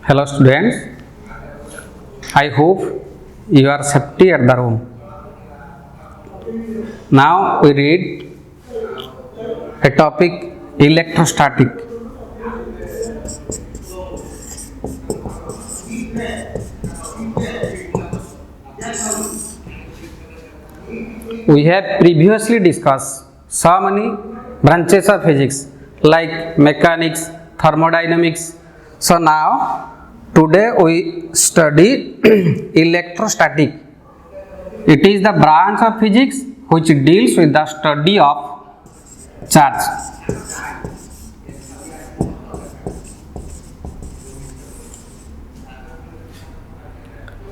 Hello students, I hope you are safety at the room. Now we read a topic electrostatic. We have previously discussed so many branches of physics like mechanics, thermodynamics. So now today we study electrostatic. It is the branch of physics which deals with the study of charge.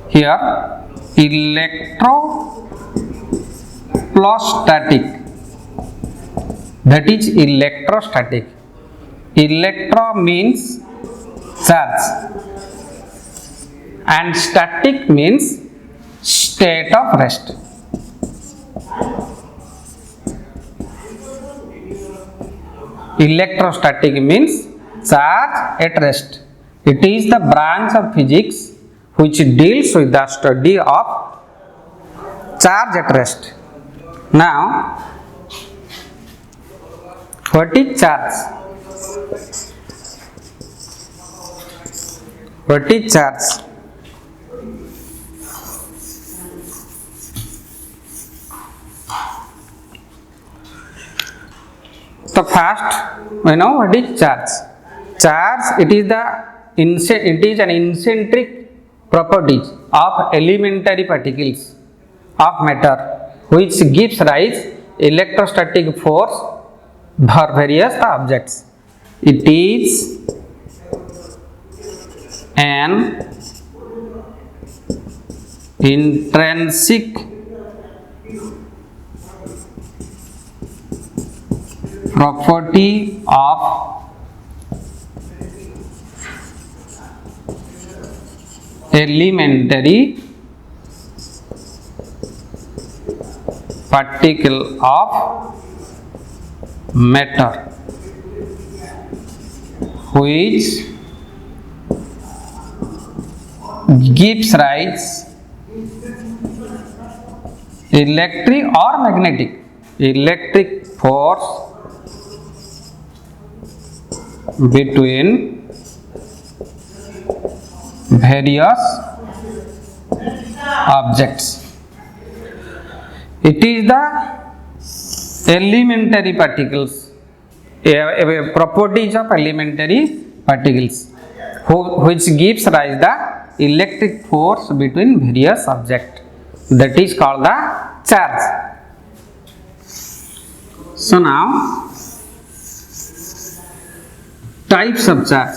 Here electrostatic, that is electrostatic. Electro means charge and static means state of rest. Electrostatic means charge at rest. It is the branch of physics which deals with the study of charge at rest. Now, what is charge? What is charge? So first, we know what is charge. Charge, it is an eccentric properties of elementary particles of matter which gives rise electrostatic force for various objects. It is an intrinsic property of elementary particle of matter which gives rise electric or electric force between various objects. It is the elementary particles, properties of elementary particles which gives rise the electric force between various objects. That is called the charge. So now, types of charge.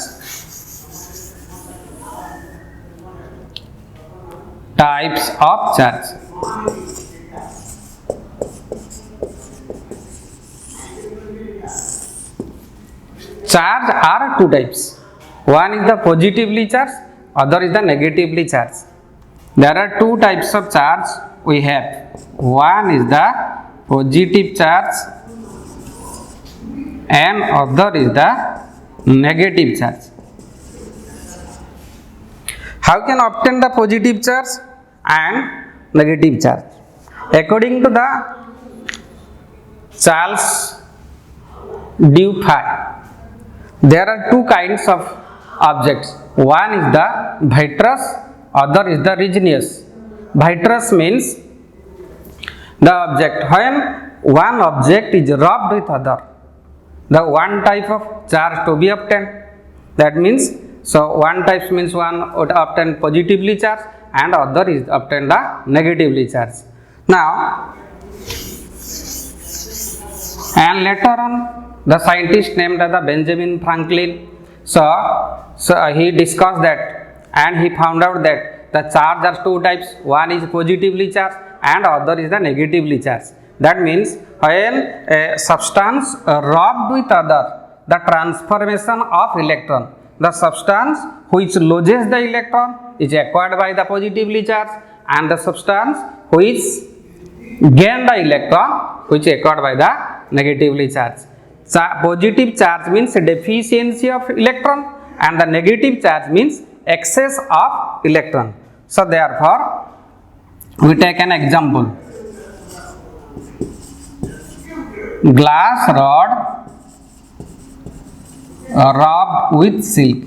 Types of charge. Charge are two types. One is the positively charged, other is the negatively charged. There are two types of charge we have. One is the positive charge and other is the negative charge. How can obtain the positive charge and negative charge? According to the Charles Dufay, there are two kinds of objects. One is the vitreous, other is the resinous. Vitreous means the object when one object is rubbed with other, the one type of charge to be obtained. That means, so one type means one would obtain positively charged and other is obtained the negatively charged. Now, and later on, the scientist named as the Benjamin Franklin, so he discussed that and he found out that the charge are two types. One is positively charged and other is the negatively charged. That means when a substance rubbed with other, the transformation of electron, the substance which loses the electron is acquired by the positively charged and the substance which gain the electron which acquired by the negatively charged. Positive charge means deficiency of electron and the negative charge means excess of electron. So therefore we take an example. Glass rod rubbed with silk.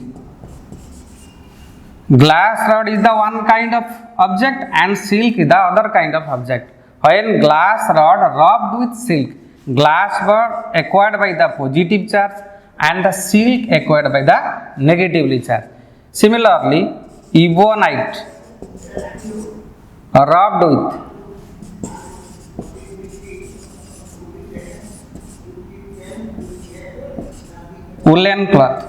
Glass rod is the one kind of object and silk is the other kind of object. When glass rod rubbed with silk, glass rod acquired by the positive charge and the silk acquired by the negatively charged. Similarly, ebonite rubbed with woolen cloth.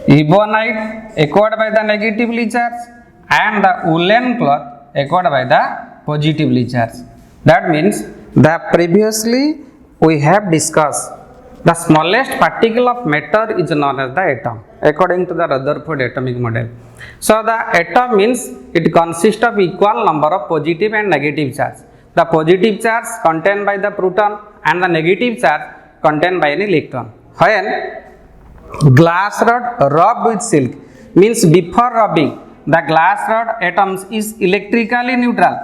Ebonite acquired by the negatively charged and the woolen cloth acquired by the positively charged. That means that previously we have discussed the smallest particle of matter is known as the atom according to the Rutherford atomic model. So the atom means it consists of equal number of positive and negative charge. The positive charge contained by the proton and the negative charge contained by an electron. When glass rod rubbed with silk means before rubbing the glass rod atoms is electrically neutral,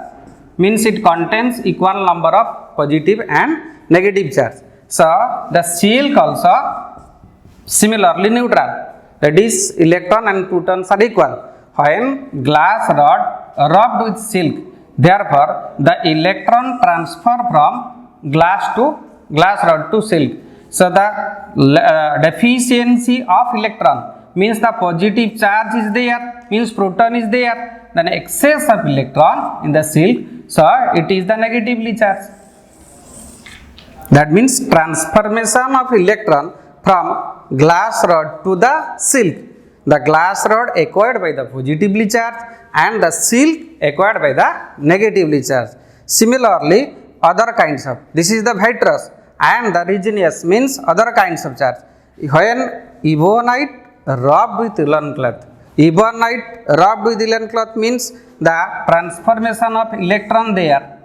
means it contains equal number of positive and negative charge. So the silk also similarly neutral, that is electron and protons are equal. When glass rod rubbed with silk, therefore the electron transfer from glass rod to silk. So the deficiency of electron means the positive charge is there, means proton is there, then excess of electron in the silk, so it is the negatively charged. That means transformation of electron from glass rod to the silk. The glass rod acquired by the positively charged and the silk acquired by the negatively charged. Similarly, other kinds of, this is the vitreous and the resinous means other kinds of charge. When ebonite rubbed with woolen cloth, ebonite rubbed with woolen cloth means the transformation of electron there.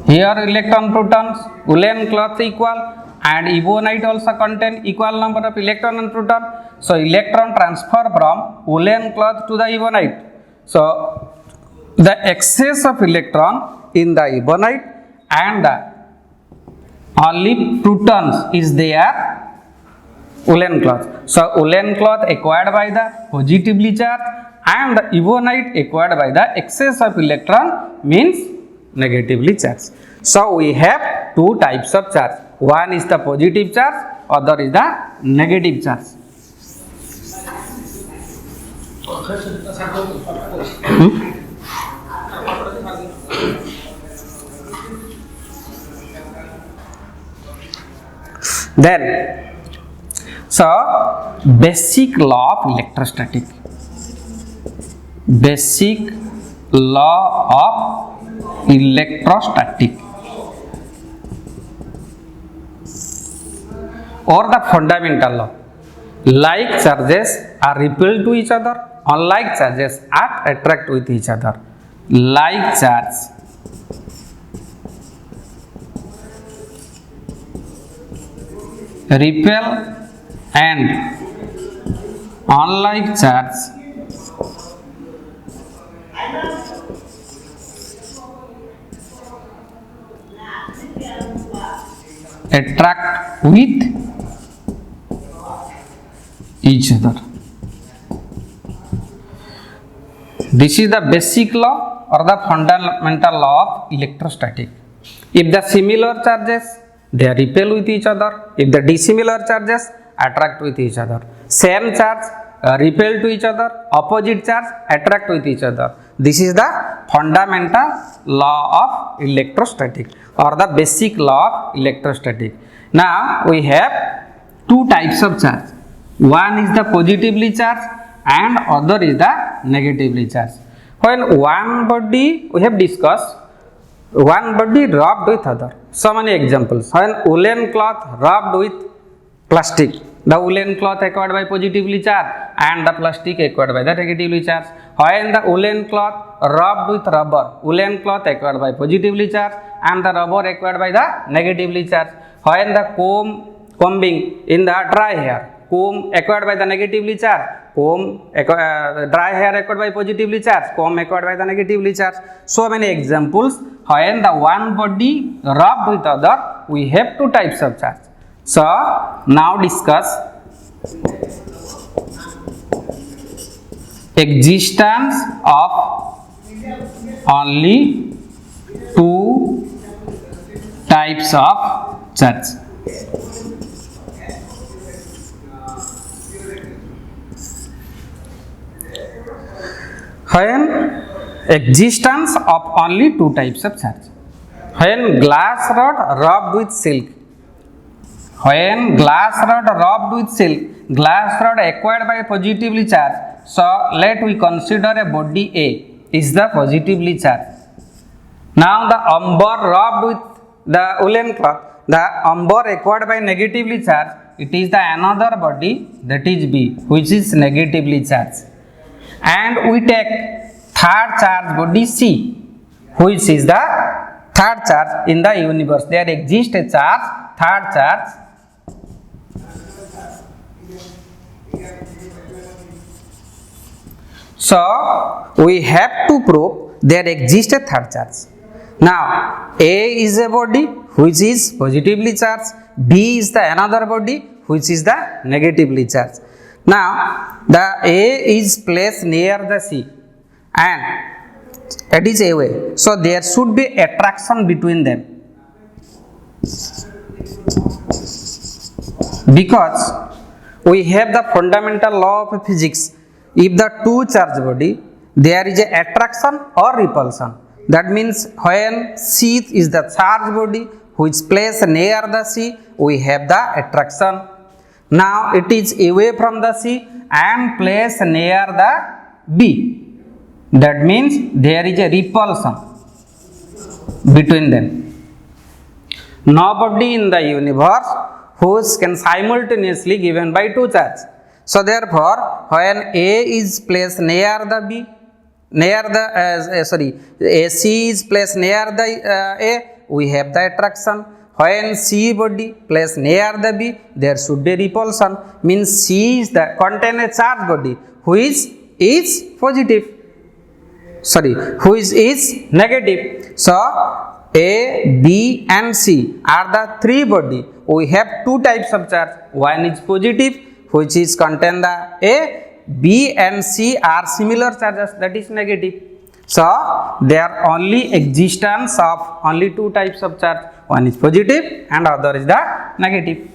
Here electron protons, woolen cloth equal, and ebonite also contain equal number of electron and proton. So electron transfer from woolen cloth to the ebonite. So the excess of electron in the ebonite and the only protons is there woolen cloth. So woolen cloth acquired by the positively charged and the ebonite acquired by the excess of electron means negatively charged. So we have two types of charge. One is the positive charge, other is the negative charge. Then, so basic law of electrostatic. Basic law of electrostatic or the fundamental law. Like charges are repelled to each other, unlike charges are attract with each other. Like charge repel and unlike charge attract with each other. This is the basic law or the fundamental law of electrostatic. If the similar charges they repel with each other, if the dissimilar charges attract with each other. Same charge repel to each other, opposite charge attract with each other. This is the fundamental law of electrostatic or the basic law of electrostatic. Now we have two types of charge. One is the positively charged and other is the negatively charged. When one body, we have discussed, one body rubbed with other. So many examples. When woolen cloth rubbed with plastic, the woolen cloth acquired by positively charged and the plastic acquired by the negatively charged. When the woolen cloth rubbed with rubber, woolen cloth acquired by positively charged and the rubber acquired by the negatively charged. When the combing in the dry hair, comb acquired by the negatively charged, dry hair acquired by positively charged, comb acquired by the negatively charged. So many examples. When the one body rubbed with other, we have two types of charge. So now discuss existence of only two types of charge. When existence of only two types of charge. When glass rod rubbed with silk. When glass rod rubbed with silk, glass rod acquired by positively charged. So let we consider a body A is the positively charged. Now the umber rubbed with the woolen cloth, the umber acquired by negatively charged, it is the another body, that is B, which is negatively charged. And we take third charge body C, which is the third charge in the universe. There exists a charge, third charge. So we have to prove there exists a third charge. Now A is a body which is positively charged, B is the another body which is the negatively charged. Now the A is placed near the C and it is A way. So there should be attraction between them. Because we have the fundamental law of physics. If the two charge body, there is a attraction or repulsion. That means when C is the charge body which placed near the C, we have the attraction. Now it is away from the C and placed near the B. That means there is a repulsion between them. Nobody in the universe whose can simultaneously given by two charges. So therefore, when A is placed near the B, C is placed near the A, we have the attraction. When C body placed near the B, there should be repulsion. Means C is the contain a charge body which is positive. Which is negative. So A, B and C are the three body. We have two types of charge. One is positive, which is contain the A. B and C are similar charges, that is negative. So there only existence of only two types of charge. One is positive and other is the negative.